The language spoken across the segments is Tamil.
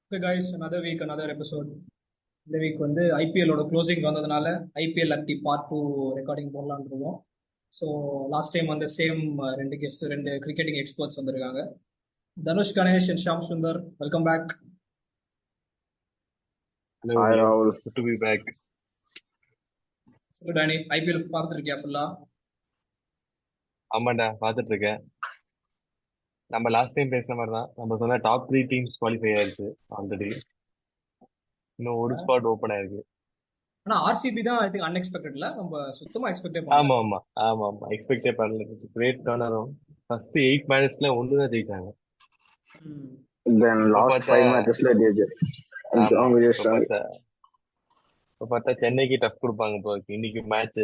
Okay guys, another week, another episode. இந்த வீக் வந்து ஐபிஎல்லோட க்ளோசிங் வந்ததுனால ஐபிஎல் அக்டி பார்ட் டூ ரெக்கார்டிங் போடலான்னு இருக்கோம். ஸோ லாஸ்ட் டைம் வந்து சேம் ரெண்டு கெஸ்ட் ரெண்டு கிரிக்கெட்டிங் எக்ஸ்பர்ட்ஸ் வந்திருக்காங்க. Dhanush Ganesh and Sham Sundar, welcome back. Hello, Hi hello. Rahul. Good to be back. சொல்லு டேனி, ஐபிஎல் பார்த்துருக்கியா ஃபுல்லா? ஆமாண்டா, பார்த்துட்டு இருக்கேன். நம்ம லாஸ்ட் டைம் பேசின மாதிரி தான். நம்ம சொன்ன டாப் 3 டீம்ஸ் குவாலிஃபை ஆயிருக்கு ஆல்ரெடி. இன்னும் ஒரு ஸ்பாட் ஓப்பன் ஆயிருக்கு. ஆனால் ஆர்சிபி தான் ஐ திங்க் அன்எக்ஸ்பெக்டட்ல, நம்ம சுத்தமாக எக்ஸ்பெக்டே ஆமா பண்ணல. ஆமா ஆமா ஆமா எக்ஸ்பெக்டே பண்ணல. கிரேட் டர்னரும். ஃபர்ஸ்ட் 8 மேட்ச்ல ஒன்று தான் ஜெயிச்சாங்க. ம். Then இப்போ last பார்த்தா 5 matches they ஆமா strong, very இப்போ strong. பார்த்தா சென்னைக்கு டஃப் கொடுப்பாங்க இப்போ. இன்னைக்கு மேட்ச்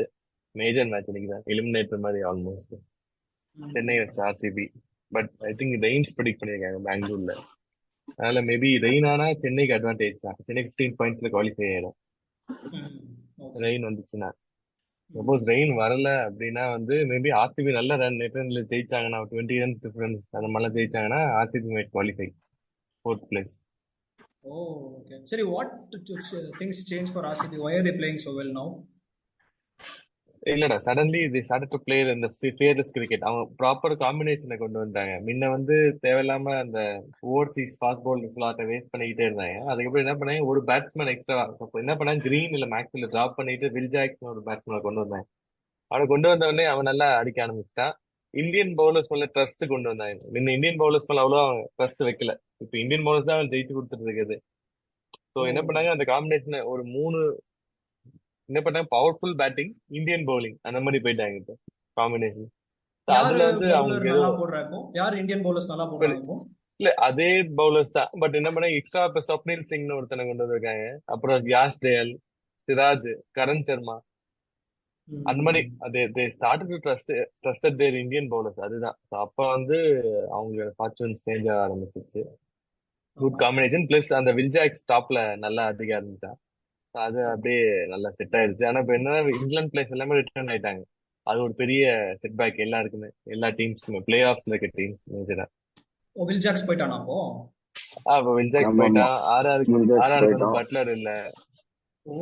மேஜர் மேட்ச் இன்னைக்கு தான் எலிமினேட்டர் மாதிரி almost. Chennai versus RCB. But I think Reigns predict பண்ணியிருக்காங்க பெங்களூர்ல. அதனால மேபி ரெயின் ஆனா சென்னைக்கு அட்வான்டேஜ் தான். சென்னை 15 பாயிண்ட்ஸ்ல குவாலிஃபை ஆயிடும் ஓகே. ரெயின் வந்துச்சுன்னா. சப்போஸ் ரெயின் வரல அப்படின்னா வந்து மேபி ஆர்சிபி நல்ல ரன்ல ஜெயிச்சாங்கன்னா 20 ரன் டிஃபரன்ஸ் அந்த மாதிரிலாம் ஜெயிச்சாங்கன்னா RCB might qualify 4th place. Oh okay. சரி, what things change for RCB? Why are they playing so well now? இல்லடா, suddenly they start to play இந்த ஃபியர்லெஸ் கிரிக்கெட். அவங்க ப்ராப்பர் காம்பினேஷனை கொண்டு வந்தாங்க. முன்ன வந்து தேவையில்லாம அந்த ஓவர்சீஸ் ஃபாஸ்ட் பால் ஸ்லாட்டை வேஸ்ட் பண்ணிக்கிட்டே இருந்தாங்க. அதுக்கப்புறம் என்ன பண்ணாங்க, ஒரு பேட்ஸ்மேன் எக்ஸ்ட்ரா என்ன பண்ணாங்க, கிரீன் இல்ல மேக்ஸ்வெல்ல டிராப் பண்ணிட்டு வில் ஜாக்சன் ஒரு பேட்ஸ்மேனை கொண்டு வந்தாங்க. அவனை கொண்டு வந்த உடனே அவன் நல்லா அடிக்க ஆரம்பிச்சிட்டான். இந்தியன் பவுலர்ஸ் மேல ட்ரஸ்ட் கொண்டு வந்தாங்க. முன்ன இந்தியன் பவுலர்ஸ் மேல அவ்வளோ ட்ரஸ்ட் வைக்கல. இப்போ இந்தியன் பவுலர்ஸ் தான் அவன் ஜெயிச்சு கொடுத்துட்டு இருக்குது. ஸோ ஓ என்ன பண்ணாங்க, அந்த காம்பினேஷன் ஒரு 3 என்ன பண்ணாங்க, பவர்ஃபுல் பேட்டிங் இந்தியன் பவுலிங் அந்த மாதிரி போயிட்டாங்க இப்போ காம்பினேஷன். யாரு அதுல வந்து பவுலர் அவங்களுக்கு ஏதோ நல்லா போடுறா இப்போ? யார் இந்தியன் பவுலர்ஸ் நல்லா போடுறாங்க இப்போ? இல்ல அதே பவுலர்ஸ் தான். பட் என்ன பண்ணாங்க, எக்ஸ்ட்ரா இப்ப ஸ்வப்னில் சிங்னு ஒருத்தனை கொண்டு வந்திருக்காங்க. அப்புறம் யாஸ் டேல், சிராஜ், கரண் சர்மா அந்த மாதிரி. அது start to trusted their Indian bowlers. அதுதான். So அப்ப வந்து அவங்க ஃபார்ச்சூன் சேஞ்ச் ஆக ஆரம்பிச்சிச்சு. குட் ஆமா. காம்பினேஷன். பிளஸ் அந்த வில்ஜாக் டாப்ல நல்லா அடிக்க ஆரம்பிச்சான். So அது அப்படியே நல்லா செட் ஆயிருச்சு. ஆனா இப்ப என்ன, இங்கிலாந்து பிளேயர்ஸ் எல்லாமே ரிட்டர்ன் ஆயிட்டாங்க. அது ஒரு பெரிய செட்பேக் எல்லாருக்குமே, எல்லா டீம்ஸ்க்குமே, பிளே ஆஃப்ல இருக்க டீம்ஸ் மேஜரா. ஓ, வில் ஜாக்ஸ் போயிட்டானா அப்போ? இப்ப வில்ஜாக்ஸ் ஆமா ஆமா. போயிட்டான். ஆர்ஆருக்கு Mildex ஆர்ஆருக்கு வந்து போயிட்டான். பட்லர் இல்ல. ஓ,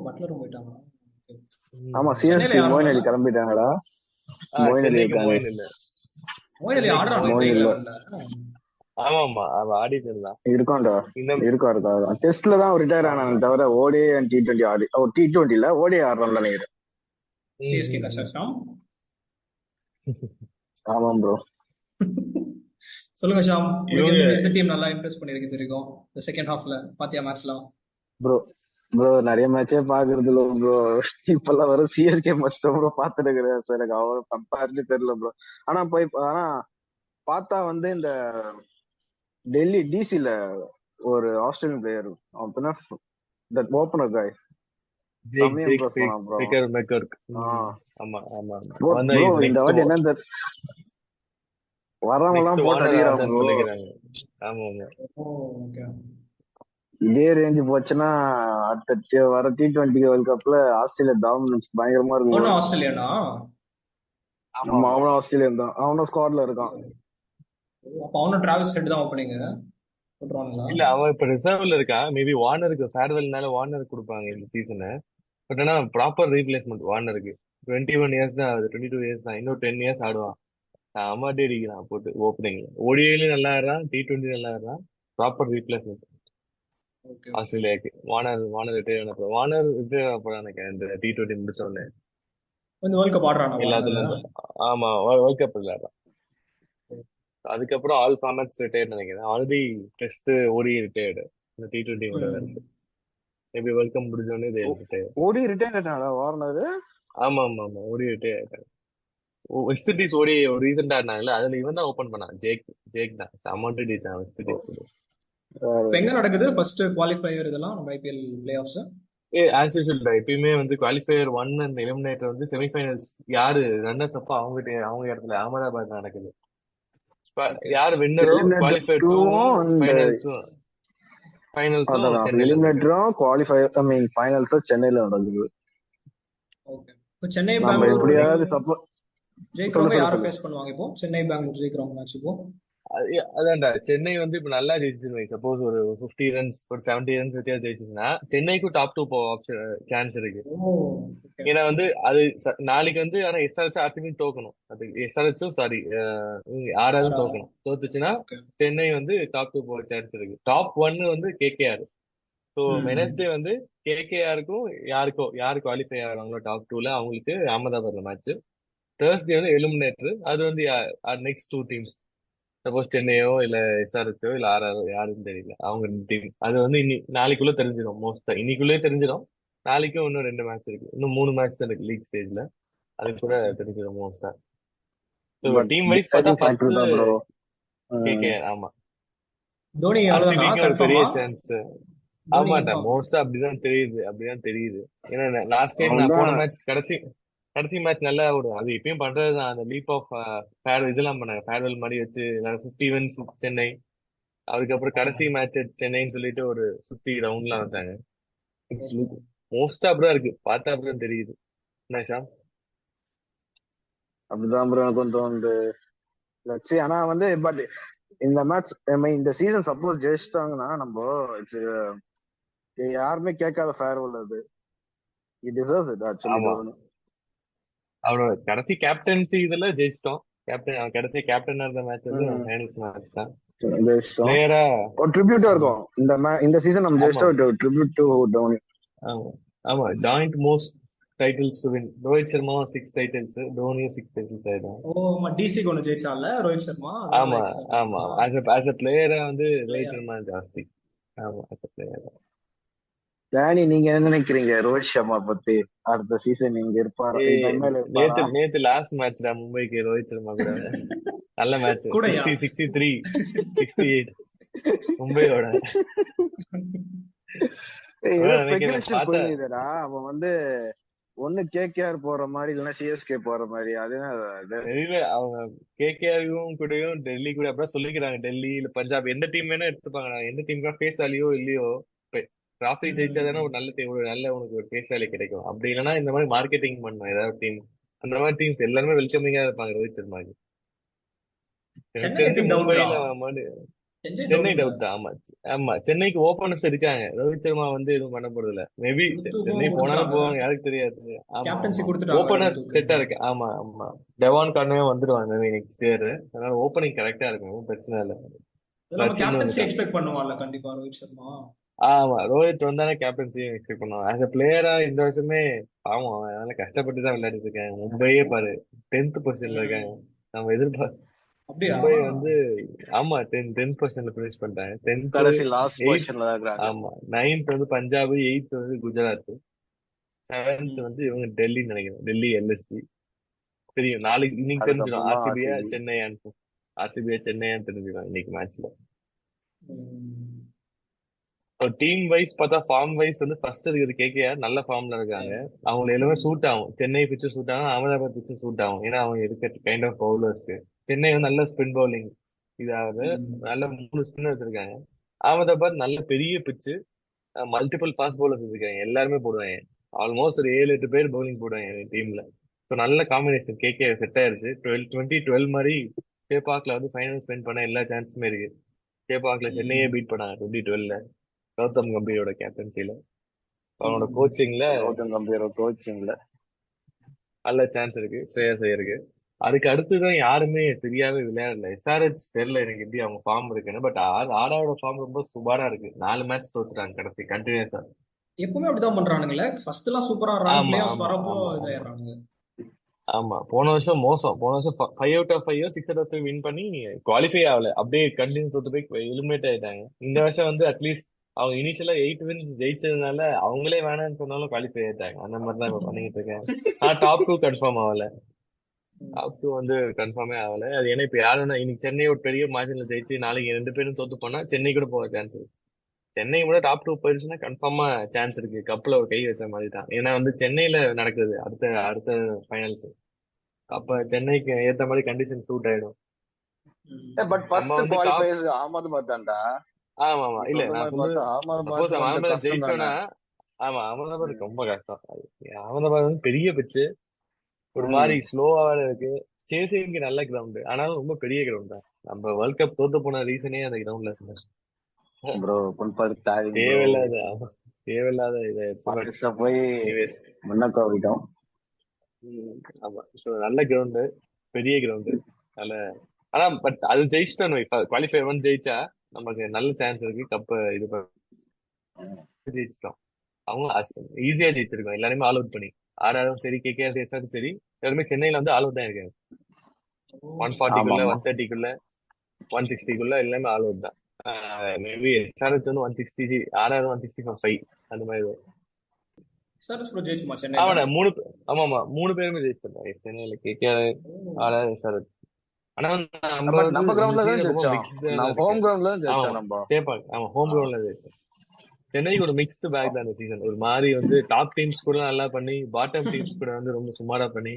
பட்லரும் போயிட்டானா? Okay. ஆமா, ம். சென்னையில சிஎஸ்கே யாரும் மோயின் இல்லைல்ல? அலி கிளம்பிட்டாங்கடா. மோயின் அலி சென்னைக்கு இருக்காங்க. மோயின் இல்ல. மோயின் அலி சென்னைக்கு ஆடுறானா மோயின் இப்போ மோயின் இல்ல. 11ல? ஆமா ஆமா அவ ஆடிட்டு இருந்தான். இருக்கான்டா. இந்த இருக்கா. டெஸ்ட்ல தான் ரிட்டையர் ஆமா ஆனாங்க தவிர ODI and T20 Aadi. O T20 இல்ல, ஓடிஐ ஆடுறான்னு நினைக்கிறேன். ம், சிஎஸ்கே ம், ம். கஷ்டம். ஆமாம் ப்ரோ. சொல்லுங்க ஷாம், உங்களுக்கு இவங்க எந்த டீம் நல்லா இம்ப்ரெஸ் பண்ணிருக்கு தெரியும் இந்த செகண்ட் ஹாஃப்ல? பாத்தியா மேட்ச்லாம்? ப்ரோ ப்ரோ நிறைய மேட்சே பாக்குறது இல்ல ப்ரோ. இப்பெல்லாம் வரும் சிஎஸ்கே மேட்ச் தான் ப்ரோ பாத்துட்டு இருக்கிறேன். சார் எனக்கு அவ்வளவு கம்பேர்னு தெரியல ப்ரோ. ஆனா பார்த்தா வந்து இந்த டெல்லி டிசில ஒரு ஆஸ்திரேலியன் பிளேயர், அவன் பின்ன ஓப்பனர் காய் ஜேக் செம்மையா ஜேக் இம்ப்ரெஸ் பண்ணான் ப்ரோ. ஸ்பீக்கர் மெக்கர்க். ஆ ஆமா ஆமா ஆமா ப்ரோ அவன் தான் ப்ரோ இந்த நெக்ஸ்ட் வாட்டி என்னன்னு வரவங்க நெக்ஸ்ட் எல்லாம் போட்டு வார்னர் அடிக்கிறாங்க ஆகுதான்னு ப்ரோ. சொல்லிக்கிறாங்க. ஆமா ஆமா ஓ ஓகே. இதே ரேஞ்சு போச்சுன்னா அடுத்த வர T20 வேர்ல்ட் கப்ல ஆஸ்திரேலியா டாமினன்ஸ் பயங்கரமா இருக்கும் அவனும் ப்ரோ. ஆஸ்திரேலியானா? ஆமா நம்ம ஆமா அவனும் ஆஸ்திரேலியன் தான், அவனும் ஸ்குவாட்ல இருக்கான். அப்ப அவனும் டிராவல்ஸ் ஹெட் தான் ஓப்பனிங் போட்டுருவானுங்களா? இல்ல அவன் இப்ப ரிசர்வ்ல இருக்கான். மேபி வார்னருக்கு ஃபேர்வெல்னால வார்னருக்கு கொடுப்பாங்க இந்த சீசனை. பட் ஆனா ப்ராப்பர் ரீப்ளேஸ்மெண்ட் வார்னருக்கு. 21 இயர்ஸ் தான் ஆகுது, 22 இயர்ஸ் தான். இன்னும் 10 இயர்ஸ் ஆடுவான். செம அடிக்கிறான் போட்டு ஓப்பனிங்ல. ஓடிஐலயும் நல்லா ஆடுறான், T20 நல்லா ஆடுறான். Proper replacement okay okay. ஆஸ்திரேலியாவுக்கு. வார்னர் ரிட்டையர் ஆன வார்னர் ரிட்டையர் ஆன நினைக்கிறேன் இந்த T20 முடிச்ச உடனே. இந்த வேர்ல்ட் கப் ஆடுறானா எல்லாத்துல வார்னர்? இருந்து ஆமா வேர்ல்ட் கப் விளையாடுறான். அதுக்கப்புறம் ஆல் ஃபார்மேட்ஸ் ரிட்டையர் நினைக்கிறேன். Already test ODI retired. இந்த T20 மட்டும் இருக்கு. மேபி வேர்ல்ட் கப் முடிஞ்ச உடனே இது ரிட்டையர். ஓடி ரிட்டையர் ஆயிட்டானா வார்னர்? ஆமா ஆமா ஆமா ஓடி ரிட்டையர் ஆயிட்டாங்க. வெஸ்ட் இண்டீஸ் ஓடி ஒரு ரீசெண்டா இருந்தாங்கல்ல, அதுல இவன் தான் ஓபன் பண்ணான். ஜேக் தான் அமௌண்ட் அடிச்சான் வெஸ்ட் இண்டீஸ் கூட. இப்ப எங்க நடக்குது ஃபர்ஸ்ட் குவாலிஃபயர் இதெல்லாம் நம்ம IPL play of? As usual எப்பயுமே வந்து குவாலிஃபயர் 1 அண்ட் எலிமினேட்டர் வந்து செமிஃபைனல்ஸ் யாரு ரன்னர்ஸ் அப்போ அவங்க இடத்துல அகமதாபாத் நடக்குது. ஓகே. யார் வின்னரோ எலிமினேட்டர் குவாலிஃபயர் டூவும் 2வும் அண்ட் ஃபைனல்ஸும் அதான் சென்னையில நடக்குது. எலிமினேட்டரும் குவாலிஃபயர் ஐ மீன் ஃபைனல்ஸும் சென்னையில நடக்குது. ஓகே. இப்போ சென்னை நம்ம பெங்களூர் எப்படியாவது சொல்லு சொல்லு ஜெயிக்கிறவங்க சொல்லு யாரை சொல்லு. ஃபேஸ் பண்ணுவாங்க இப்போ? சென்னை பெங்களூர் ஜெயிக்கிறவங்க மேட்ச் இப்போ அதான்டா சென்னை வந்து இப்ப நல்லா ஜெயிச்சுன்னு சப்போஸ் ஒரு 50 ரன்ஸ் ஒரு 70 ரன்ஸ் வித்தியாசம் ஜெயிச்சுச்சுன்னா சென்னைக்கும் டாப் 2 போக சான்ஸ் இருக்கு. ஓ ஓகே ஏன்னா வந்து அது நாளைக்கு வந்து ஆனா எஸ்ஆர்எச் அடுத்த தோக்கணும், அது எஸ்ஆர்எச்சும் சாரி ஆறாவது ஆர்ஆர் தோக்கணும். தோத்துச்சுன்னா ஓகே சென்னை வந்து டாப் 2 போக சான்ஸ் இருக்கு. டாப் 1 வந்து கேகேஆர். ஸோ வெனஸ்டே வந்து கேகேஆருக்கும் யாரு குவாலிஃபை ஆகிறாங்களோ டாப் 2ல அவங்களுக்கு அகமதாபாத்ல மேட்ச். தேர்ஸ்டே வந்து எலிமினேட்டர், அது வந்து நெக்ஸ்ட் 2 டீம்ஸ். சப்போஸ் சென்னையோ இல்ல எஸ்ஆர்எச்சோ இல்ல ஆர்ஆரோ யாருன்னு தெரியல, அவங்க டீம். அது வந்து நாளைக்குள்ள தெரிஞ்சிடும், மோஸ்டா இன்னைக்குள்ளே தெரிஞ்சிடும். நாளைக்கும் இன்னும் 2 மேட்ச் இருக்கு, இன்னும் 3 மேட்ச் தான் இருக்கு லீக் ஸ்டேஜ்ல. அது கூட தெரிஞ்சிடும் மோஸ்டா. பட் டீம் வைஸ் பார்த்தா டிசைடிங் ஃபர்ஸ்ட் ஃபேக்டர் தான் ப்ரோ. கேகேஆர். ஆமா, தோனி அவ்வளவுதானா ஆர்சிபிக்கு ஒரு பெரிய கன்ஃபார்மா? சான்ஸ். தோனி ஆமாண்டா, கன்ஃபார்ம். மோஸ்டா அப்படிதான் தெரியுது. ஏன்னா லாஸ்ட் டைம் அவன் நான் தான் போன மேட்ச் கடைசி மேட்ச் நல்லா ஓடும். அது எப்பயும் பண்றதுதான், அந்த லீப் ஆஃப் இதெல்லாம் பண்ணாங்க, ஃபேர்வெல் மாதிரி வச்சு 50 wins சென்னை. அதுக்கப்புறம் கடைசி மேட்ச் சென்னைன்னு சொல்லிட்டு ஒரு சுத்தி ரவுண்ட்லாம் வந்தாங்க. இட்ஸ் லுக் மோஸ்டா அப்படிதான் இருக்கு, பார்த்தா அப்படிதான் தெரியுது. என்ன ஷாம்? அப்படிதான் ப்ரோ கொஞ்சம் வந்து லட்சி. ஆனா வந்து பட் இந்த மேட்ச் இந்த சீசன் சப்போஸ் ஜெயிச்சிட்டாங்கன்னா நம்ம யாருமே கேட்காத ஃபேர்வெல் அது. இட் டிசர்வ்ஸ் இட் ஆக்சுவலி ஆமா, தோனி. அவரோட கடைசி கேப்டன்சி இதுல ஜெயிச்சிட்டோம். அவன் கடைசி கேப்டனா இருந்த மேட்ச் வந்து ஃபைனல்ஸ் மேட்ச் தான். ஜெயிச்சிட்டோம், பிளேயரா ஒரு ட்ரிபியூட்டா ஆமா இருக்கும். இந்த சீசன் நம்ம ஆமா ஜெயிச்சிட்டா ஒரு ட்ரிபியூட் டு தோனி. ஆமா ஆமா joint most titles to win. Rohit Sharma 6 titles, தோனியும் 6 டைட்டில்ஸ் ஆயிடும். ஓ ஆமா, டிசிக்கு ஒன்று ஜெயிச்சான்ல ரோஹித் சர்மா, அதனால ஆமா எக்ஸ்ட்ரா ஆமா ஆ ஆஸ் அ பிளேயரா வந்து ரோஹித் பிளேயர். சர்மா ஜாஸ்தி. ஆமா, ஆஸ் அ பிளேயர். டேனி, நீங்க என்ன நினைக்கிறீங்க ரோஹித் சர்மா பத்தி? அடுத்த சீசன் இங்க இருப்பாரா, இந்த ஏய், மேல இருப்பாரா? நேத்து நேத்து லாஸ்ட் மேட்ச்டா மும்பைக்கு ரோஹித் சர்மா கூட நல்ல மேட்ச். கூடயா? 63 68 மும்பையோட. ஏதோ அதான் நினைக்கிறேன் ஸ்பெகுலேஷன் பார்த்தா. போயிருந்தா அவன் வந்து ஒண்ணு கேகேஆர் போற மாதிரி இல்லைன்னா சிஎஸ்கே போற மாதிரி. அதுதான் இது. தெரியல, அவங்க கேகேஆரும் கூடயும் டெல்லி கூட அப்படிதான் சொல்லிக்கிறாங்க. டெல்லி இல்ல பஞ்சாப் எந்த டீம் வேணா எடுத்துப்பாங்க, எந்த டீமுக்கா ஃபேஸ் வேல்யூ இல்லையோ. டிராஃபி ஜெயிச்சாதானே ஒரு நல்ல டீம், ஒரு நல்ல உனக்கு ஒரு ஃபேஸ் வேல்யூ கிடைக்கும். அப்படி இல்லைன்னா இந்த மாதிரி மார்க்கெட்டிங் பண்ணணும் ஏதாவது டீம். அந்த மாதிரி டீம்ஸ் எல்லாருமே வெல்கமிங்கா இருப்பாங்க ரோஹித் சர்மாக்கு. எனக்கு சென்னை ஐ தெரிஞ்சு திங்க் டவுட்ரா. மும்பைல சென்னை சென்னை டவுட் இல்ல, டவுட் தான். ஆமா ஆமா, சென்னைக்கு ஓபனர்ஸ் இருக்காங்க, ரோஹித் சர்மா வந்து எதுவும் பண்ண போறது இல்ல. மேபி சென்னை போனாலும் கொடுத்துட்டாங்க. போவாங்க, யாருக்கு தெரியாது. ஆமா கேப்டன்சி ஆமா, கொடுத்துட்டாங்க ஓபனர்ஸ் ரூத்துக்கு. செட்டா இருக்கு. ஆமா ஆமா, டெவான் கார்னவே வந்துடுவாங்க மேபி நெக்ஸ்ட் இயர். அதனால ஓப்பனிங் கரெக்டா இருக்கும், ஒண்ணும் பிரச்சனை இல்லை. இது நம்ம சச்சின் கேப்டன்சி வந்துட்டான். எக்ஸ்பெக்ட் பண்ணுவான்ல கண்டிப்பா ரோஹித் சர்மா. ஆமா, ரோஹித் வந்தானே கேப்டன்சி எக்ஸ்பெக்ட் பண்ணுவாங்க. ஆஸ் அ பிளேயரா இந்த வருஷமே பாவம் அவன் அதனால கஷ்டப்பட்டு தான் விளையாடிட்டு இருக்காங்க. மும்பையே பாரு 10th பொசிஷன்ல இருக்காங்க. ம். நம்ம அப்படியா? மும்பை வந்து ஆமா 10th பொசிஷன்ல பினிஷ் பண்ணிட்டாங்க. 10th கடைசி லாஸ்ட் 8th. பொசிஷன்ல தான் இருக்கிறாங்க. ஆமா, 9th வந்து பஞ்சாப், 8th வந்து குஜராத், 7th வந்து இவங்க டெல்லின்னு நினைக்கிறேன், டெல்லி எல்எஸ்டி. தெரியும் நாளைக்கு, இன்னைக்கு தெரிஞ்சிடும் அதுக்கப்புறமா ஆர்சிபியா ஆர்சிபி. சென்னையான்னு தெரிஞ்சிடும் இன்னைக்கு மேட்ச்ல. ம். டீம் வைஸ் பார்த்தா ஃபார்ம் வைஸ் வந்து ஃபர்ஸ்ட் இருக்கிறது கேகேஆர் நல்ல ஃபார்ம்ல இருக்காங்க. அவங்க எல்லாமே சூட் ஆகும். சென்னை பிச்சு சூட் ஆகும், அகமதாபாத் பிச்சு சூட் ஆகும். ஏன்னா அவங்க இருக்க கைண்ட் ஆஃப் பவுலர்ஸ்க்கு. சென்னை வந்து நல்ல ஸ்பின் பவுலிங் இதாவது நல்ல 3 ஸ்பின்னர் வச்சிருக்காங்க. அகமதாபாத் நல்ல பெரிய பிச்சு, மல்டிபிள் ஃபாஸ்ட் பவுலர்ஸ் வச்சிருக்காங்க, எல்லாருமே போடுவாங்க. ஆல்மோஸ்ட் ஒரு 7-8 பேர் பவுலிங் போடுவாங்க டீம்ல. ஸோ நல்ல காம்பினேஷன் கேகே செட் ஆயிருச்சு. 2012 மாதிரி சேப்பாக்ல வந்து ஃபைனல் ஸ்பெண்ட் பண்ண எல்லா சான்ஸுமே இருக்கு. சேப்பாக்ல சென்னையே பீட் பண்ணாங்க 2012 கௌதம் கம்பீரோட கேப்டன்சில. அவனோட கோச்சிங்ல கௌதம் கம்பீர் கோச்சிங்ல நல்ல சான்ஸ் இருக்கு. ஸ்ரேயஸ் ஐயருக்கு. அதுக்கு அடுத்துதான் யாருமே சரியாவே விளையாடல. எஸ்ஆர்எச் தெரியல எனக்கு எப்படி அவங்க ஃபார்ம் இருக்குன்னு. பட் ஆடாவோட ஃபார்ம் ரொம்ப சுமாரா இருக்கு. 4 மேட்ச் தோத்துட்டாங்க கடைசி கண்டினியூஸா. எப்பவுமே அப்படிதான் பண்றானுங்களே, ஃபர்ஸ்ட் எல்லாம் சூப்பரா ஆடுறாங்க, ஆமா பிளே ஆஃப்ஸ் ஆமா வரப்போ ஆமா ஆமா இதாயிடுறானுங்க. ஆமா, போன வருஷம் மோசம். போன வருஷம் 5/5 6/5 வின் பண்ணி குவாலிஃபை ஆகல, அப்படியே கண்டினியூ தோத்து போய் எலிமினேட் ஆயிட்டாங்க. இந்த வருஷம் வந்து அட்லீஸ்ட் அவங்க இனிஷியலா 8 வின்ஸ் ஜெயிச்சதுனால அவங்களே வேணாம்னு சொன்னாலும் குவாலிஃபை ஆயிட்டாங்க. அந்த மாதிரி தான் இப்ப பண்ணிட்டு இருக்காங்க. ஆனா டாப் 2 கன்ஃபார்ம் ஆகல. டாப் 2 வந்து கன்ஃபார்மே ஆகல. அது ஏன்னா இப்ப யாருன்னா இன்னைக்கு சென்னை ஒரு பெரிய மார்ஜின்ல ஜெயிச்சு நாளைக்கு 2 பேரும் தோத்து போனா சென்னை கூட போக சான்ஸ் இருக்கு. சென்னை கூட டாப் 2 போயிருச்சுன்னா கன்ஃபார்மா சான்ஸ் இருக்கு. கப்ல ஒரு கை வச்ச மாதிரி தான். ஏன்னா வந்து சென்னையில நடக்குது அடுத்த அடுத்த ஃபைனல்ஸ். அப்ப சென்னைக்கு ஏத்த மாதிரி கண்டிஷன் சூட் ஆயிடும். பட் நம்ம ஃபர்ஸ்ட் வந்து டாப் குவாலிஃபையர்ஸ் அகமதாபாத் தான்டா. ஆமா ஆமா நீ இல்ல சொல்ற நான் மாதிரி சொல்றது பார்த்தா சப்போஸ் அகமதாபாத் கொஞ்சம் அகமதாபாத் கஷ்டம் ஜெயிச்சோன்னா தானே. ஆமா அகமதாபாத் ரொம்ப கஷ்டம். அகமதாபாத் வந்து பெரிய பிச்சு, ஒரு மாதிரி ஸ்லோவா வேற இருக்கு. சேசிங்க்கு நல்ல கிரவுண்ட், ஆனாலும் ரொம்ப பெரிய கிரவுண்ட் தான். நம்ம வேர்ல்ட் கப் தோத்து போன ரீசனே அந்த கிரவுண்ட்ல இருந்தா ப்ரோ புண்பாடு தாவிங் ப்ரோ. தேவையில்லாத தேவையில்லாத இதை பாரிஸா போய் எனிவேஸ். மண்ணக்கா போயிட்டோம். ஆமா, ஸோ நல்ல கிரவுண்டு, பெரிய கிரவுண்டு, நல்ல. ஆனா பட் அது ஜெயிச்சிட்டோம், குவாலிஃபை ஒன் ஜெயிச்சா நமக்கு நல்ல சான்ஸ் இருக்கு கப்பை இது ஜெயிச்சிட்டோம். அவங்க ஈஸியா ஜெயிச்சிருக்கோம் எல்லாருமே ஆல் அவுட் பண்ணி. ஆர்ஆரும் சரி, கேகேஆர் எஸ்ஆரும் சரி, எல்லாருமே சென்னையில வந்து ஆல் அவுட் தான் இருக்காங்க. 140குள்ள, 130குள்ள, 160குள்ள எல்லாமே ஆல் அவுட் தான். மேபி எஸ்ஆர்எச் வந்து 160, ஆர்ஆர் 165 அந்த மாதிரி. ஆமாண்ணா, ஆமா 3 பேருமே ஜெயிச்சிருந்தாங்க சென்னையில, கேகேஆர், ஆர்ஆர், எஸ்ஆர்எச். ஆனா நம்ம கிரவுண்ட்ல தான் ஜெயிச்சோம். ஹோம் கிரவுண்ட்ல தான் ஜெயிச்சோம் நம்ம. ஆமா, ஹோம் கிரவுண்ட்ல ஜெயிச்சோம். சென்னைக்கு ஒரு மிக்ஸ்டு பேக் தான் இந்த சீசன். ஒரு மாதிரி வந்து டாப் டீம்ஸ் கூட நல்லா பண்ணி, பாட்டம் டீம்ஸ் கூட வந்து ரொம்ப சுமாரா பண்ணி,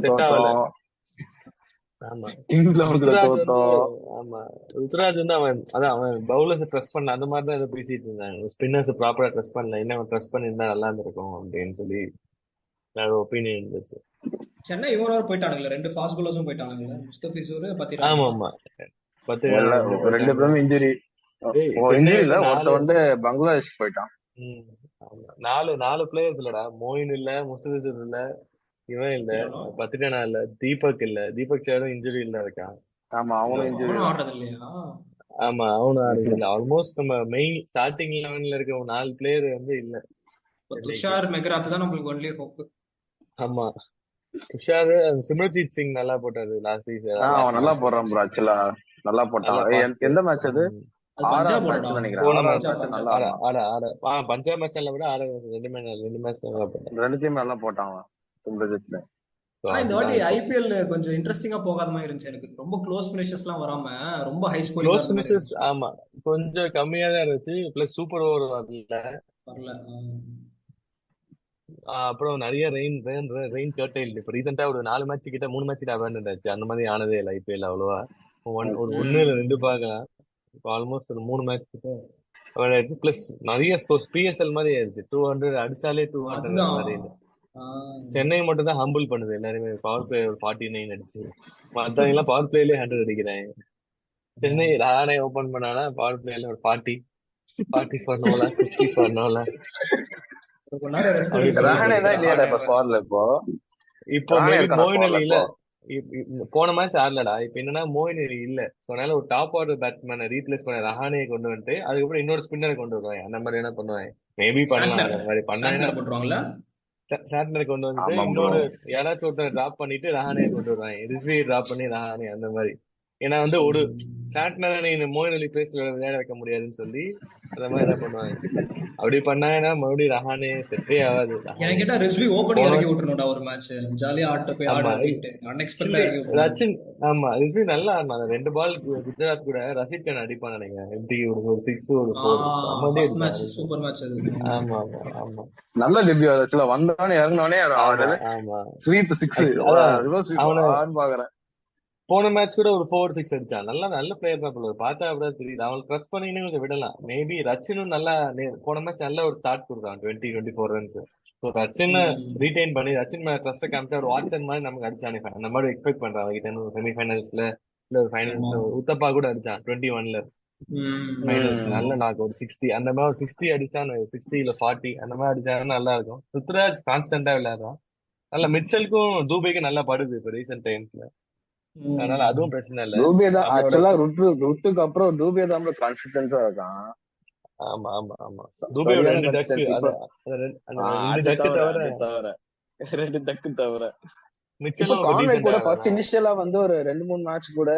செட் ஆகல. ஆமா, ருத்ராஜ் வந்து அவன் பவுலர்ஸ் ட்ரஸ்ட் பண்ணல, அந்த மாதிரி தான் ஏதோ பேசிட்டு இருந்தாங்க. ஸ்பின்னர்ஸ் ப்ராப்பரா ட்ரஸ்ட் பண்ணல, என்ன ட்ரஸ்ட் பண்ணிருந்தா நல்லா இருந்திருக்கும் அப்படின்னு சொல்லி ஒப்பீனியன் இருந்துச்சு. சென்னை இவரோட போயிட்டானுங்களே, 2 ஃபாஸ்ட் பவுலர்ஸும் போயிட்டானுங்களே, முஸ்தபிசூர், பத்திரா. ஆமா 2 பேரும் இன்ஜுரி. இல்ல, ஒருத்த வந்து பங்களாதேஷ் போயிட்டான். 4 பிளேயர்ஸ் இல்லடா, மோயின் இல்ல, முஸ்தபிசூர் இல்ல, இவன் இல்ல, பத்திரனா இல்ல, தீபக் இல்ல, தீபக் சேரும் இன்ஜுரி இல்ல இருக்கான். ஆமா, அவனும் இன்ஜுரி ஆடுறது இல்லையா? ஆமா, அவனும் ஆடுறது இல்ல. ஆல்மோஸ்ட் நம்ம மெயின் ஸ்டார்டிங் 11ல இருக்க 4 பிளேயர் வந்து இல்ல. துஷார் மெக்ராத் தான் நம்மளுக்கு ஒன்லி ஹோப். ஆமா, துஷார், சிம்ரன்ஜீத் சிங் நல்லா போட்டாரு லாஸ்ட் சீசன். அவன் நல்லா போடுறான் ப்ரோ, ஆக்சுவலா நல்லா போட்டான். எந்த மேட்ச் அது? பஞ்சாப் நினைக்கிறேன். பஞ்சாப் மேட்ச் விட 2 மேட்ச் நல்லா போட்டான். 2 நல்லா போட்டான் சிம்ரன்ஜீத். இந்த வாட்டி ஐபிஎல் கொஞ்சம் இன்ட்ரெஸ்டிங்கா போகாத மாதிரி இருந்துச்சு எனக்கு. ரொம்ப க்ளோஸ் ஃபினிஷஸ் எல்லாம் வராம ரொம்ப ஹை ஸ்கோரிங் க்ளோஸ் ஃபினிஷஸ். ஆமா, கொஞ்சம் கம்மியா தான் இருந்துச்சு. பிளஸ் சூப்பர் ஓவர் வரல. அப்புறம் நிறைய ரெயின் கர்டைல். இப்ப ரீசெண்டா ஒரு 4 மேட்ச் கிட்ட 3 மேட்ச் கிட்ட அபேண்டன்ட் ஆச்சு. அந்த மாதிரி ஆனதே இல்லை ஐபிஎல் அவ்வளவா. ஒரு 1 இல்ல 2 பார்க்கலாம். இப்போ ஆல்மோஸ்ட் ஒரு 3 மேட்ச் கிட்ட பிளஸ் நிறைய ஸ்கோர்ஸ் பிஎஸ்எல் மாதிரி ஆயிடுச்சு. 200 அடிச்சாலே 200 மாதிரி இல்லை. சென்னை மட்டும் தான் ஹம்பிள் பண்ணுது எல்லாருமே. பவர் பிளே ஒரு 49 அடிச்சு, மத்தவங்க எல்லாம் பவர் பிளேலயே 100 அடிக்கிறாங்க. சென்னை ராணே ஓபன் பண்ணானா பவர் பிளேல ஒரு 40 ஃபார் நோலா, 50 ஃபார் நோலா. இப்போ மோயின் அலி இல்ல, போன மேட்ச் ஆடலடா. இப்ப என்னன்னா மோயின் அலி இல்ல, சோ அதனால ஒரு டாப் ஆர்டர் பேட்ஸ்மேனை ரீப்ளேஸ் பண்ண ரஹானே கொண்டு வந்துட்டு அதுக்கப்புறம் இன்னொரு ஸ்பின்னரை கொண்டு வருவாங்க. அந்த மாதிரி என்ன பண்ணுவாங்க, மேபி பண்ணலாம். அந்த மாதிரி பண்ணாங்கன்னா சாட்னர் கொண்டு வந்துட்டு இன்னொரு யாராச்சும் ஒருத்தர் டிராப் பண்ணிட்டு ரஹானே கொண்டு வருவாங்க, ரிஸ்வி டிராப் பண்ணி ரஹானே, அந்த மாதிரி. ஏன்னா வந்து ஒரு சாட்னரை நீ மோயின் அலி பிளேஸ்ல விளையாட வைக்க முடியாதுன்னு சொல்லி அந்த மாதிரி என்ன பண்ணுவாங்க. அப்படி பண்ணாங்கன்னா மறுபடியும் ரஹானே செட்டே ஆகாது. எனக்கு கேட்டா ரிஸ்வி ஓபனிங் இறக்கி விட்டுறணும்டா ஒரு மேட்ச், ஜாலியா ஆட்ட போய் ஆட அப்படிட்டு அன்எக்ஸ்பெக்டடா இறக்கி விட்டுறணும். ரச்சின் ஆமா ரிஸ்வி நல்லா ஆடினாங்க. 2 பால் குஜராத் கூட ரஷீத் கான் அடிப்பான் நினைக்கிறேன். எப்படி ஒரு 6 ஒரு 4 மேட்ச் சூப்பர் மேட்ச் அது. ஆமா ஆமா நல்ல டெபியூ ஆச்சுல, வந்தவனே இறங்குனவனே ஆமா ஸ்வீப் 6 ரிவர்ஸ் ஸ்வீப் ஆன் பாக்குறேன். போன மேட்ச் கூட ஒரு 4-6 அடிச்சான். நல்ல பிளேயர் தான் போல பார்த்தா அப்படியே தெரியுது. அவங்களுக்கு ட்ரஸ்ட் பண்ணின்னு கொஞ்சம் விடலாம். மேபி ரச்சினும் நல்லா போன மேட்ச் நல்ல ஒரு ஸ்டார்ட் கொடுத்தான், 20-24 ரன்ஸ். ஸோ ரச்சின் ரீடைன் பண்ணி ரச்சின் மேல ட்ரஸ்ட் காமிச்சா ஒரு வாட்சன் மாதிரி நமக்கு அடிச்சானே. அந்த மாதிரி எக்ஸ்பெக்ட் பண்றான் அவங்கிட்ட. செமிஃபைனல்ஸ்ல இல்ல ஒரு ஃபைனல்ஸ் உத்தப்பா கூட அடிச்சான் 21ல ஃபைனல்ஸ். நல்ல நாக்கு ஒரு 60 அந்த மாதிரி ஒரு 60 அடிச்சான், 60 இல்ல 40 அந்த மாதிரி அடிச்சாங்கன்னா நல்லா இருக்கும். ருத்ராஜ் கான்ஸ்டன்டா விளையாடுறான். நல்ல மிச்சலுக்கும் தூபைக்கும் நல்லா படுது இப்ப ரீசெண்ட் டைம்ஸ்ல, அதனால அதுவும் பிரச்சனை இல்ல. டூபே தான் ஆக்சுவலா ருத்துக்கு அப்புறம் டூபே தான் கன்சிஸ்டன்ட்டா இருக்கான். ஆமா ஆமா ஆமா டூபே 2 டக்கு தவிர 2 டக்கு தவிர மிச்சலும் கான்வே கூட ஃபர்ஸ்ட் இனிஷியலா வந்து ஒரு 2-3 மேட்ச் கூட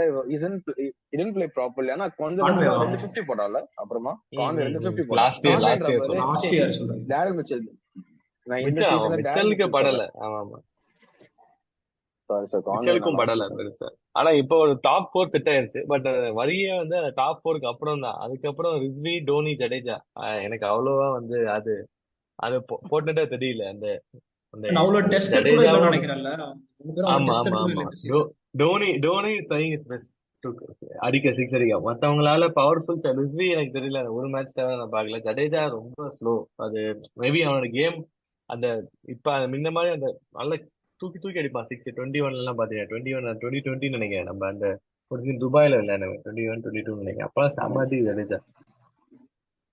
இடன் ப்ளே ப்ராப்பர்லி. ஆனா கொஞ்சம் 250 போடால. அப்புறமா கான்வே 250 போடா. லாஸ்ட் இயர் சொல்றேன் டேரல் மிச்சல். மிச்சலுக்கு படல. ஆமா ஆமா மிச்சலுக்கும் படல பெருசா. ஆனா இப்போ ஒரு டாப் 4 செட் ஆயிருச்சு. பட் வரியே வந்து டாப் 4க்கு அப்புறம் தான். அதுக்கப்புறம் ரிஸ்வி, டோனி, ஜடேஜா. எனக்கு அவ்வளவா வந்து அது போட்டுட்டே தெரியல. அந்த டோனி அடிக்க 6 அடிக்க மத்தவங்களால பவர்ஃபுல். ரிஸ்வி எனக்கு தெரியல, ஒரு மேட்ச் தவிர நான் பாக்கல. ஜடேஜா ரொம்ப ஸ்லோ. அது மேபி அவனோட கேம் அந்த இப்ப முன்ன மாதிரி அந்த நல்ல தூக்கி தூக்கி அடிப்பான். 6 21 எல்லாம் பாத்தீங்கன்னா 21 20 நினைக்கிறேன். நம்ம அந்த ஒரு துபாயில விளையாடுவேன் 21 22 நினைக்கிறேன். அப்பெல்லாம் செம்ம அடி ஜடேஜா.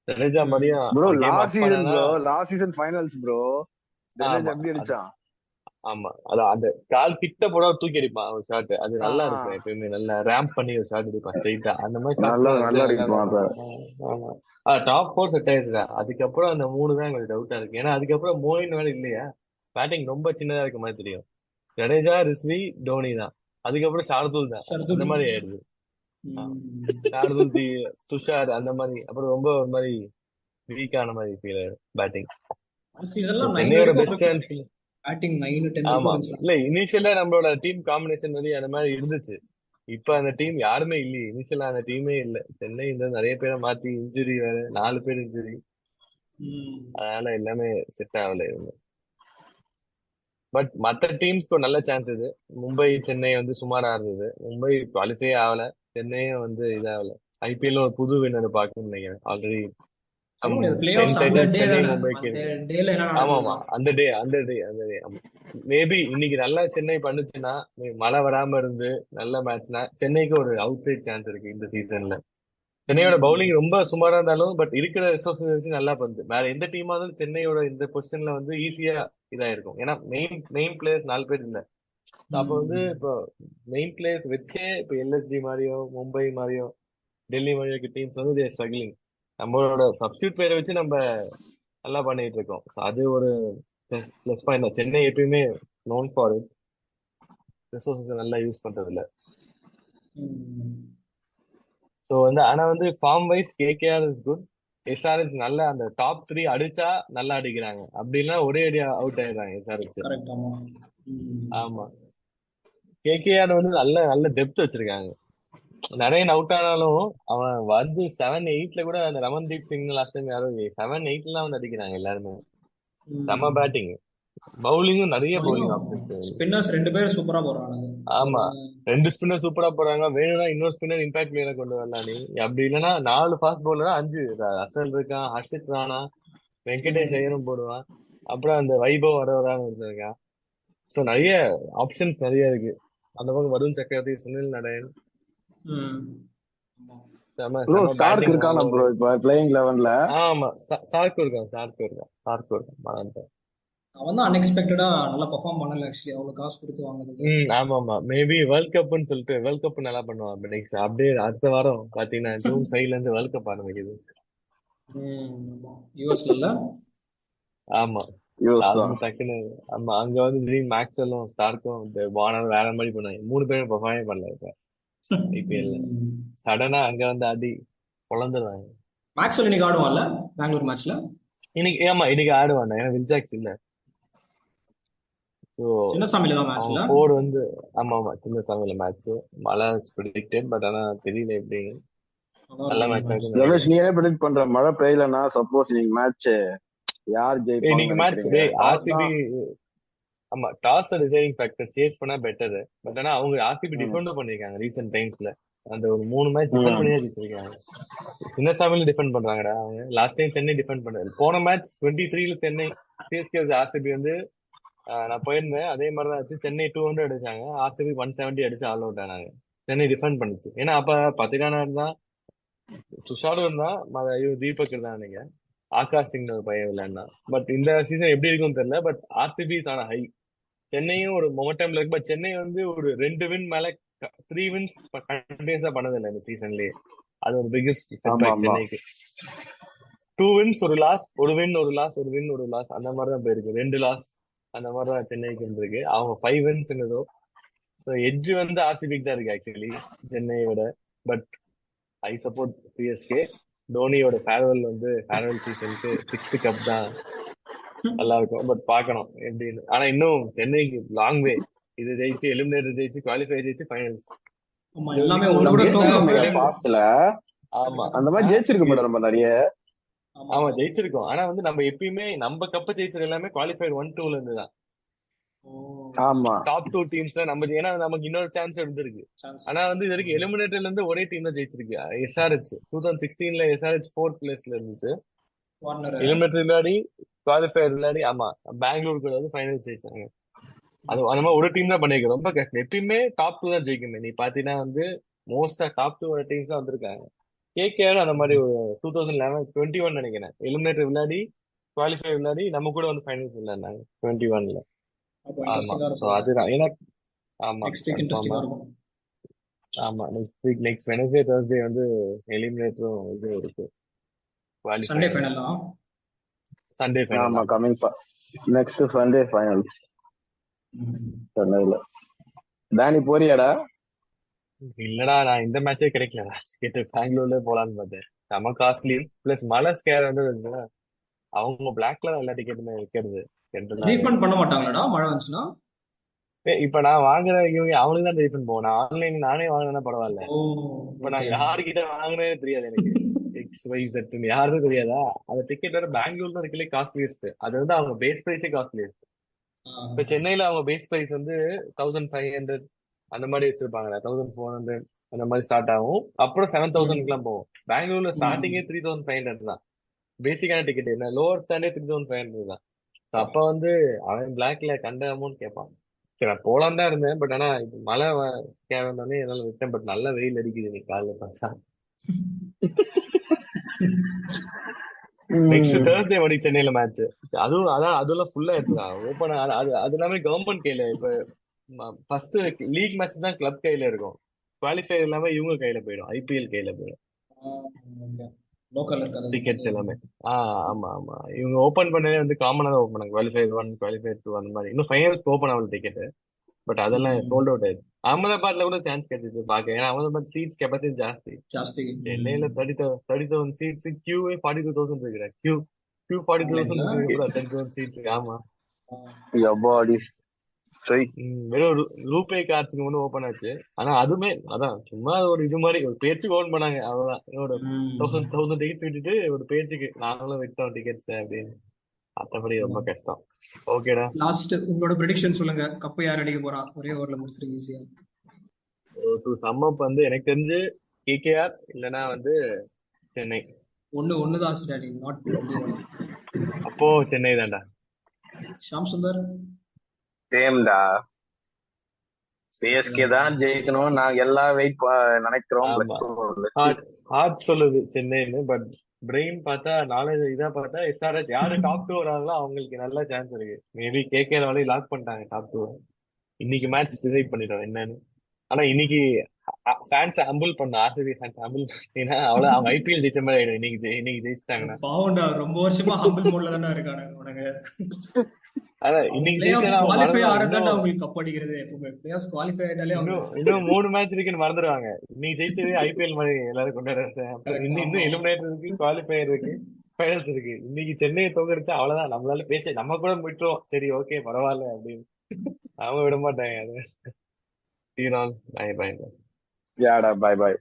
ஜடேஜா மாதிரியும் ப்ரோ ஒரு கேம் லாஸ்ட் அப் சீசன் பண்ணானா. Bro, last season finals bro, Jadeja ஆமா எப்படி அது அடிச்சான். ஆமா அதான் அந்த கால் கிட்ட போட தூக்கி அடிப்பான் ஒரு ஷாட். அது நல்லா இருக்கும். ஆஹ் எப்பயுமே நல்லா ரேம்ப் பண்ணி ஒரு ஷாட் அடிப்பான் ஸ்ட்ரைட்டா. அந்த மாதிரி நல்லா ஷாட்ஸ்லாம் வந்து நல்லா நல்லா அடிப்பான் அத. விளையாடுவான். ஆமா. டாப் 4 செட் ஆயிடுச்சுடா. அதுக்கப்புறம் அந்த 3 தான் எனக்கு டவுட்டா இருக்கு. ஏன்னா அதுக்கப்புறம் மோயின் வேலை இல்லையா. பேட்டிங் ரொம்ப சின்னதா இருக்க மாதிரி தெரியும். ஜடேஜா, ரிஸ்வி, தோனி தான். அதுக்கப்புறம் ஷார்துல் தான். அந்த ஷர்துல். மாதிரி ஆயிடுது. ஆ. ம். ஷார்துல், துஷார் அந்த மாதிரி. அப்புறம் ரொம்ப ஒரு மாதிரி வீக்கான மாதிரி ஃபீல் ஆயிடும் பேட்டிங். சீசன்லாம் 9 சென்னையோட வரைக்கும் பெஸ்ட் பேட்டிங் 9 10 ஆமா வரைக்கும் இருந்துச்சு. இல்ல இனிஷியலா நம்மளோட டீம் காம்பினேஷன் வந்து அந்த மாதிரி இருந்துச்சு. இப்ப அந்த டீம் யாருமே இல்லையே. இனிஷியலா அந்த டீமே இல்ல. சென்னை இந்த நிறைய பேரை மாத்தி இன்ஜுரி வேற 4 பேர் இன்ஜுரி. ம். அதனால எல்லாமே செட் ஆகல இவங்க. பட் மற்ற டீம்ஸ்க்கு நல்ல சான்ஸ் இது. மும்பை சென்னை வந்து சுமாரா இருந்தது. மும்பை குவாலிஃபை ஆகல. சென்னையும் வந்து இதாகல. ஐபிஎல் ஒரு புது வின்னர் பார்க்கணும்னு நினைக்கிறேன். ஆல்ரெடி சொல்ல முடியாது. பிளே 10 ஆஃப்ஸ் அந்த டைட்டில் டே சென்னை தானே, மும்பைக்கு அந்த இருக்கு. டேல என்ன ஆமா நடக்குது ஆமா தான். அந்த டே ஆமா. மேபி இன்னைக்கு நல்லா சென்னை பண்ணுச்சுன்னா, மழை வராம இருந்து நல்ல மேட்ச்னா சென்னைக்கு ஒரு அவுட் சைட் சான்ஸ் இருக்கு இந்த சீசன்ல. சென்னையோட ம். பவுலிங் ரொம்ப சுமாரா இருந்தாலும் பட் இருக்கிற ரிசோர்ஸஸ் வச்சு நல்லா பண்ணுது. வேற எந்த டீமா இருந்தாலும் சென்னையோட இந்த பொசிஷன்ல வந்து ஈஸியா இதாயிருக்கும். ஏன்னா மெயின் மெயின் பிளேயர்ஸ் 4 பேர் இல்ல. அப்போ வந்து ம். இப்போ மெயின் பிளேயர்ஸ் வச்சே இப்போ எல்எஸ்டி மாதிரியோ மும்பை மாதிரியோ டெல்லி மாதிரியோ டீம்ஸ் வந்து தேர் ஸ்ட்ரகிளிங். நம்மளோட சப்ஸ்டியூட் பிளேயரை வச்சு நம்ம நல்லா பண்ணிட்டு இருக்கோம். So அது ஒரு பிளஸ் பாயிண்ட் தான். சென்னை எப்பயுமே நோன் ஃபார் இட். ரிசோர்ஸஸ் நல்லா யூஸ் பண்றது இல்ல. ம். ஸோ வந்து ஆனா வந்து form wise KKR is good. SRS நல்ல அந்த டாப் 3 அடிச்சா நல்லா அடிக்கிறாங்க. அப்படின்னா ஒரே அடி அவுட் ஆயிடுறாங்க எஸ்ஆர்எஸ். கரெக்ட். ஆமா. ம். ஆமா. கேகேஆர் வந்து நல்ல நல்ல டெப்த் வச்சிருக்காங்க. நிறைய அவுட் ஆனாலும் அவன் வந்து 7 8 கூட அந்த ரமன்தீப் சிங் லாஸ்ட் டைம் யாரும் 7 8 வந்து அடிக்கிறாங்க எல்லாருமே. செம ம். பேட்டிங். பவுலிங்கும் நிறைய பவுலிங் பவுலிங்கும் ஆப்ஷன்ஸ். ஸ்பின்னர்ஸ் 2 பேர் சூப்பரா போடுறானுங்க. ஆமா. ஒரு 2 ஸ்பின்னர் சூப்பரா போறாங்க. வேணும்னா இன்னொரு ஸ்பின்னர் இம்பாக்ட் பிளேயரை கொண்டு வரலாம் நீ. அப்படி இல்லைன்னா 4 ஃபாஸ்ட் பவுலரா 5 அசல் இருக்கான், ஹர்ஷித் ராணா, வெங்கடேஷ் ம். ஐயரும் போடுவான். அப்புறம் அந்த வைபவ் வரவரான்னு இருக்கான். ஸோ நிறைய ஆப்ஷன்ஸ் நிறைய இருக்கு. அந்த பக்கம் வருண் சக்கரவர்த்தி, சுனில் நரேன், ம். ஆமா. செம ப்ரோ செம ஸ்டார்க் பேட்டிங் இருக்கானா ப்ரோ ஓவர்லோடு. இப்ப பிளேயிங் 11ல. ஆமா சார்க்கு இருக்கான் மறந்துட்டேன். அவன் தான் அன்எக்ஸ்பெக்டடா நல்லா பெர்ஃபார்ம் பண்ணல ஆக்சுவலி, அவ்வளவு காசு கொடுத்து வாங்குனதுக்கு. ஆமா ஆமா மேபி வேர்ல்ட் கப்னு சொல்லிட்டு வேர்ல்ட் கப் நல்லா பண்ணுவான். நெக்ஸ்ட் அப்படியே அடுத்த வாரம் பாத்தீங்கன்னா ஜூன் 5ல இருந்து வேர்ல்ட் கப் ஆரம்பிக்குது. யூஎஸ்ல இல்ல. ஆமா யூஸ் அது தான். வந்து டக்குன்னு. ஆமா அங்க வந்து திடீர்னு மேக்ஸ்வெல்லும் ஸ்டார்க்கும் இந்த வார்னர் வேற மாதிரி பண்ணாங்க. 3 பேரும் பெர்ஃபார்மே பண்ணல இப்ப ஐபிஎல்ல. சடனா அங்க வந்து அடி பொழந்துருவாங்க. மேக்ஸ்வெல் இன்னைக்கு ஆடுவான்ல பெங்களூர் மேட்ச்ல. இன்னைக்கு ஆடுவாங்க. ஏன்னா வில்ஜாக்ஸ் இல்ல. ஸோ சின்னசாமியில தான் அவங்க மேட்ச்ல. 4 வந்து ஆமா சின்ன சமையல மேட்ச். மழை ப்ரிடிக்டட் பட் ஆனா தெரியல எப்படி. நல்ல மேட்ச் ஆகுதுன்னு ரமேஷ் நினைக்கிறேன். நீ என்ன ப்ரெடிக்ட் பண்ற? மழை பெய்யலன்னா சப்போஸ் நீங்க மேட்ச் யார் ஜெயிப்பாங்கன்னு இன்னைக்கு மேட்ச் நினைக்கிறீங்க? Toss RCB. தான். ஆமா டாஸ் டிசைடிங் ஃபேக்டர் சேஸ் பண்ணா பெட்டர். பட் ஆனா அவங்க ஆர்சிபி ம். டிஃபெண்டும் பண்ணிருக்காங்க ரீசெண்ட் டைம்ஸ்ல. அந்த ஒரு 3 மேட்ச் டிஃபெண்ட் ம். பண்ணியே ஜெயிச்சிருக்காங்க. சின்னசாமியில டிஃபெண்ட் பண்றாங்கடா அவங்க. லாஸ்ட் டைம் சென்னை டிஃபெண்ட் பண்ணாரு. போன மேட்ச் 23ல சென்னை சிஎஸ்கே ஆர்சிபி வந்து நான் போயிருந்தேன். அதே மாதிரி தான் ஆச்சு. சென்னை 200 அடிச்சாங்க. ஆர்சிபி 170 அடிச்சு ஆல் அவுட் ஆனாங்க. சென்னை டிஃபெண்ட் பண்ணுச்சு. ஏன்னா அப்ப பத்திரானா இருந்தா, துஷாரும் இருந்தா, தீபக் இருந்தா நினைக்கிறேன். ஆகாஷ் சிங் ஒரு பையன் விளையாடினா. பட் இந்த சீசன் எப்படி இருக்கும்னு தெரியல. பட் ஆர்சிபி ஆன ஹை. சென்னையும் ஒரு மொமெண்டம்ல இருக்கு. பட் சென்னை வந்து ஒரு 2 வின் மேல 3 வின்ஸ் கண்டினியூஸா பண்ணதில்லை இந்த சீசன்லயே. அது ஒரு பிகெஸ்ட் ஆமா செட்பேக் ஆமா. சென்னைக்கு. 2 வின்ஸ் ஒரு லாஸ், ஒரு வின் ஒரு லாஸ், ஒரு வின் ஒரு லாஸ், அந்த மாதிரி தான் போயிருக்கு. 2 லாஸ் அந்த மாதிரி தான் சென்னைக்கு இருந்திருக்கு. அவங்க 5 வின்ஸ் என்னதோ. ஸோ எட்ஜ் வந்து ஆர்சிபிக்கு தான் இருக்கு ஆக்சுவலி சென்னையோட. But I support CSK. தோனியோட ஃபேர்வெல் சீசனுக்கு 6th கப் தான் நல்லா இருக்கும். பட் பார்க்கணும் எப்படின்னு. ஆனா இன்னும் சென்னைக்கு லாங் வே. இது ஜெயிச்சு எலிமினேட்டர் ஜெயிச்சு குவாலிஃபை ஜெயிச்சு ஃபைனல்ஸ். ஆமா, இது எல்லாமே வரைக்கும் ஒண்ணு கூட நம்ம ஜெயிச்சிருக்கோமே தோக்காம. பாஸ்ட்ல. ஆமா அந்த மாதிரி ஜெயிச்சிருக்க மாட்டோம் நம்ம நிறைய. ஆமா ஆமா ஜெயிச்சிருக்கோம். ஆனா வந்து நம்ம எப்பயுமே நம்ம கப்ப ஜெயிச்சது எல்லாமே குவாலிஃபைட் 1-2ல இருந்து தான். ஆமா டாப் 2 டீம்ஸ்ல நம்ம ஏன்னா நமக்கு இன்னொரு சான்ஸ் இருந்திருக்கு. சான்ஸ். ஆனா வந்து இது வரைக்கும் எலிமினேட்டர்ல இருந்து ஒரே டீம் தான் ஜெயிச்சிருக்கு. எஸ்ஆர்ஹெச் 2016ல எஸ்ஆர்ஹெச் 4th பிளேஸ்ல இருந்துச்சு. வார்னர். எலிமினேட்டர் விளையாடி குவாலிஃபயர் விளையாடி ஆமா பெங்களூர் கூட வந்து ஃபைனல் ஜெயிச்சாங்க. அது அந்த மாதிரி ஒரு டீம் தான் பண்ணிருக்கு. ரொம்ப கஷ்டம். எப்பயுமே டாப் 2 தான் ஜெயிக்குமே. நீ பாத்தீங்கன்னா வந்து மோஸ்டா டாப் 2 டீம்ஸ் தான் வந்திருக்காங்க. கேகேஆர் அந்த மாதிரி ஒரு 2011-21 நினைக்கிறேன் எலிமினேட்டர் விளையாடி குவாலிஃபை விளையாடி நம்ம கூட வந்து ஃபைனல்ஸ் விளையாடினாங்க 21ல. அப்போ ஆமா, இன்ட்ரெஸ்டிங்கா சோ இருக்கும். அதுதான் ஏன்னா ஆமா நெக்ஸ்ட் வீக் கன்ஃபார்மா. இன்ட்ரெஸ்டிங்கா இருக்கும். ஆமா, next week next Wednesday Thursday வந்து எலிமினேட்டரும் இது இருக்கு, சண்டே குவாலிஃபையர். ஃபைனல் தான். Sunday final. ஆமா, ஆமா. கமிங் நெக்ஸ்ட் சண்டே ஃபைனல்ஸ் சென்னையில. டேனி போறியாடா? இல்லடா, நான் இந்த மேட்சே கிடைக்கலடா. கேட்டு பெங்களூர்ல போலான்னு பார்த்தேன். செம காஸ்ட்லி பிளஸ் மழை ஸ்கேர் வந்து இருந்துச்சுன்னா, அவங்க பிளாக்ல எல்லா டிக்கெட்டுமே விற்கிறது. ரீஃபண்ட் பண்ண மாட்டாங்களாடா மழை வந்துச்சுன்னா? இப்ப நான் வாங்குற இவங்க அவனுக்கு தான் ரீஃபண்ட் போகும். நான் ஆன்லைன் நானே வாங்கினா பரவாயில்ல. ஓ, இப்ப நான் ஓகே. யாருக்கிட்ட வாங்கினே தெரியாது எனக்கு. XYZ யாருக்கும் தெரியாதா? அந்த டிக்கெட் வேற பெங்களூர்ல இருக்கலே காஸ்ட்லியஸ்ட். அது வந்து அவங்க பேஸ் பிரைஸே காஸ்ட்லியஸ்ட். இப்ப சென்னையில அவங்க பேஸ் பிரைஸ் வந்து 1500 அந்த மாதிரி வச்சிருப்பாங்க, 1400 அந்த மாதிரி ஸ்டார்ட் ஆகும். அப்புறம் 7000 போகும். பெங்களூர்ல ஸ்டார்டிங்கே 3500 தான். பேசிக்கான டிக்கெட் என்ன லோவர் ஸ்டாண்டே 3500 தான். So அப்ப வந்து அவன் பிளாக்ல கண்ட அமௌண்ட் கேட்பான். சரி, நான் போலான்னு தான் இருந்தேன். பட் ஆனா இப்ப மழை கேவந்தோடனே என்னால விட்டேன். பட் நல்ல வெயில் அடிக்குது நீ காலைல பார்த்தா. நெக்ஸ்ட் தேர்ஸ்டே மணி சென்னையில மேட்ச். அதுவும் அதான் அதெல்லாம் ஃபுல்லா எடுத்துக்கலாம் ஓப்பன். அது அது எல்லாமே கவர்மெண்ட் கையில. இப்ப ஃபர்ஸ்ட் லீக் மேட்ச் தான் கிளப் கையில இருக்கும். குவாலிஃபை இல்லாம இவங்க கையில போயிடும், ஐபிஎல் கையில போயிடும் லோக்கல் இருக்காது டிக்கெட்ஸ் எல்லாமே. ஆமா ஆமா, இவங்க ஓபன் பண்ணதே வந்து காமனா தான் ஓப்பன் பண்ணாங்க. குவாலிஃபை 1 குவாலிஃபை 2 அந்த மாதிரி. இன்னும் ஃபைனல்ஸ்க்கு ஓப்பன் ஆகல டிக்கெட். பட் அதெல்லாம் சோல்ட் அவுட் ஆயிடுச்சு. அகமதாபாத்ல கூட சான்ஸ் கிடைச்சிச்சு பாக்க. ஏன்னா அகமதாபாத் சீட்ஸ் கெப்பாசிட்டி ஜாஸ்தி. ஜாஸ்தி. சென்னையில 30,000 சீட்ஸ், கியூவே 42,000 இருக்கிறேன். கியூ 42,000 ஆன்லைன்ல. இருக்கு, 30,000 சீட்ஸ். ஆமா. எப்பாடி சரி. வெறும் ரூபே கார்ட்ஸுக்கு மட்டும் ஓப்பன் ஆச்சு. ஆனா அதுவுமே அதான் சும்மா ஒரு இது மாதிரி ஒரு பேச்சுக்கு ஓன் பண்ணாங்க, அவ்வளவுதான். ஒரு 1000 டிக்கெட்ஸ் விட்டுட்டு ஒரு பேச்சுக்கு நாங்களும் விட்டோம் டிக்கெட்ஸ் அப்படின்னு. மற்றபடி ரொம்ப கஷ்டம். ஓகேடா, லாஸ்ட் உங்களோட ப்ரெடிக்ஷன் சொல்லுங்க. கப்பு யார் அடிக்க போறா? ஒரே ஓவர்ல முடிச்சிருங்க ஈஸியா. டு சம் அப் வந்து எனக்கு தெரிஞ்சு கேகேஆர் இல்லைன்னா வந்து சென்னை. ஒன்னு தான் ஸ்டாடி, நாட் ஒன்லி ஒன். அப்போ சென்னை தான்டா. ஷாம் சுந்தர். சேம்டா. சிஎஸ்கே தான் ஜெயிக்கணும் நாங்க எல்லாம் நினைக்கிறோம். ஹார்ட் சொல்லுது சென்னைன்னு. பட் பிரெயின் பார்த்தா நாலேஜ் இதா பார்த்தா எஸ்ஆர்எச் யாரு டாப் 2 வராங்களோ அவங்களுக்கு நல்ல சான்ஸ் இருக்கு. மேபி கேகேஆர் வரையும் லாக் பண்ணிட்டாங்க டாப் 2. இன்னைக்கு மேட்ச் டிசைட் பண்ணிட்டோம் என்னன்னு. ஆனா இன்னைக்கு ஃபேன்ஸ் ஹம்பிள் பண்ண ஆர்சிபி ஃபேன்ஸ் ஹம்பிள் ஏன்னா அவ்வளவு அவங்க ஐபிஎல் ஜெயிச்ச மாதிரி ஆயிடும் இன்னைக்கு ஜெயிச்சிட்டாங்கன்னா. பாவண்டா, ரொம்ப வருஷமா ஹம்பிள் மோட்ல தானே இருக்கானுங்க உனக்கு. அதான் இன்னைக்கு குவாலிஃபை ஆறதாண்டா உங்களுக்கு கப் அடிக்கிறது. எப்பவுமே பிளேயர்ஸ் குவாலிஃபை ஆயிட்டாலே இன்னும் 3 மேட்ச் இருக்குன்னு மறந்துடுவாங்க. இன்னைக்கு ஜெயிச்சது ஐபிஎல் மாதிரி எல்லாரும் கொண்டாடுறாங்க. இன்னும் எலிமினேட்டர் இருக்கு, குவாலிஃபையர் இருக்கு, ஃபைனல்ஸ் இருக்கு. இன்னைக்கு சென்னையை தோக்கடிச்சா அவ்வளவுதான். நம்மளால பேச்ச நம்ம கூட விட்டுருவோம், சரி ஓகே பரவாயில்ல அப்படின்னு. அவங்க விட மாட்டாங்க. அது பாய் பாய். யாடா, பாய் பாய்.